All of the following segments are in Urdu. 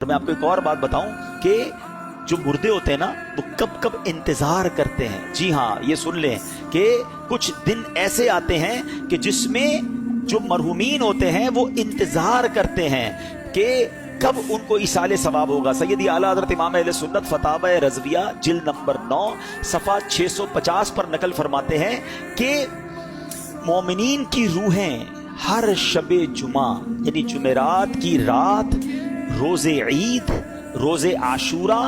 میں آپ کو ایک اور بات بتاؤں کہ جو مردے ہوتے ہیں نا وہ کب کب انتظار کرتے ہیں. جی ہاں، یہ سن لیں کہ کچھ دن ایسے آتے ہیں کہ جس میں جو مرحومین ہوتے ہیں وہ انتظار کرتے ہیں کہ کب ان کو ایصال ثواب ہوگا. سیدی اعلیٰ حضرت امام اہل سنت فتاوی رضویہ جلد نمبر 9 صفحہ 650 پر نقل فرماتے ہیں کہ مومنین کی روحیں ہر شب جمعہ یعنی جمعرات کی رات، روز عید، روز عاشورہ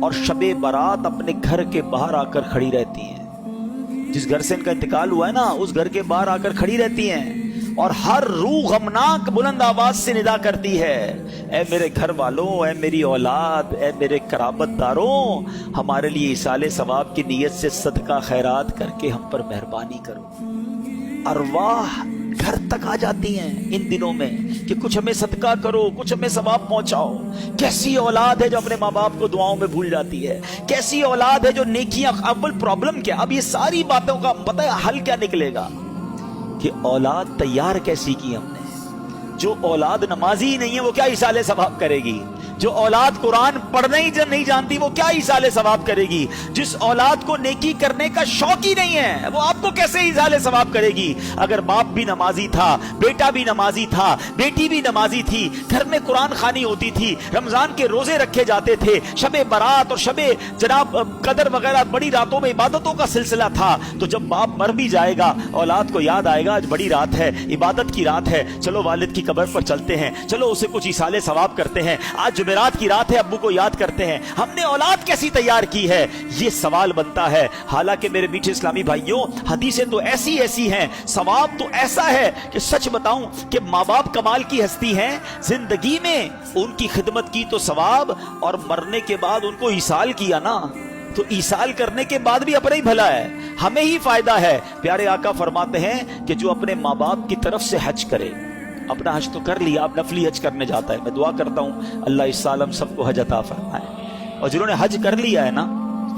اور شب برات اپنے گھر کے باہر آ کر کھڑی رہتی ہیں. جس گھر سے ان کا انتقال ہوا ہے نا اس گھر کے باہر آ کر کھڑی رہتی ہیں اور ہر روح غمناک بلند آواز سے ندا کرتی ہے، اے میرے گھر والوں، اے میری اولاد، اے میرے قرابت داروں، ہمارے لیے ایصال ثواب کی نیت سے صدقہ خیرات کر کے ہم پر مہربانی کرو. ارواح گھر تک آ جاتی ہیں ان دنوں میں کہ کچھ ہمیں صدقہ کرو، کچھ ہمیں ثواب پہنچاؤ. کیسی اولاد ہے جو اپنے ماں باپ کو دعاؤں میں بھول جاتی ہے، کیسی اولاد ہے جو نیکیاں. اول پرابلم کیا، اب یہ ساری باتوں کا پتہ ہے حل کیا نکلے گا کہ اولاد تیار کیسی کی ہم نے. جو اولاد نمازی ہی نہیں ہے وہ کیا ایصال ثواب کرے گی؟ جو اولاد قرآن پڑھنا ہی نہیں جانتی وہ کیا ایصال ثواب کرے گی؟ جس اولاد کو نیکی کرنے کا شوق ہی نہیں ہے وہ آپ کو کیسے ایصال ثواب کرے گی؟ اگر باپ بھی نمازی تھا، بیٹا بھی نمازی تھا، بیٹی بھی نمازی تھی، گھر میں قرآن خوانی ہوتی تھی، رمضان کے روزے رکھے جاتے تھے، شب برات اور شب جناب قدر وغیرہ بڑی راتوں میں عبادتوں کا سلسلہ تھا، تو جب باپ مر بھی جائے گا اولاد کو یاد آئے گا آج بڑی رات ہے، عبادت کی رات ہے، چلو والد کی قبر پر چلتے ہیں، چلو اسے کچھ ایصال ثواب کرتے ہیں، آج جمعرات کی رات ہے ابو کو یاد کرتے ہیں. ہم نے اولاد کیسی تیار کی ہے؟ یہ سوال بنتا ہے. حالانکہ میرے میٹھے اسلامی بھائیوں حدیثیں تو ایسی ایسی ہیں، ثواب تو ایسا ہے کہ سچ بتاؤں کہ ماں باپ کمال کی ہستی ہیں. زندگی میں ان کی خدمت کی تو ثواب، اور مرنے کے بعد ان کو ایصال کیا نا تو ایصال کرنے کے بعد بھی اپنا ہی بھلا ہے، ہمیں ہی فائدہ ہے. پیارے آقا فرماتے ہیں کہ جو اپنے ماں باپ کی طرف سے حج کرے، اپنا حج تو کر لیا، اب نفلی حج کرنے جاتا ہے. میں دعا کرتا ہوں اللہ اس سال ہم سب کو حج عطا فرمائے. اور جنہوں نے حج کر لیا ہے نا،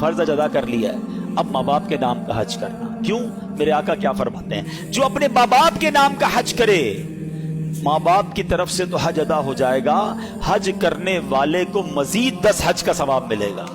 فرض حج ادا کر لیا ہے، اب ماں باپ کے نام کا حج کرنا. کیوں؟ میرے آقا کیا فرماتے ہیں؟ جو اپنے ماں باپ کے نام کا حج کرے، ماں باپ کی طرف سے تو حج ادا ہو جائے گا، حج کرنے والے کو مزید 10 حج کا ثواب ملے گا.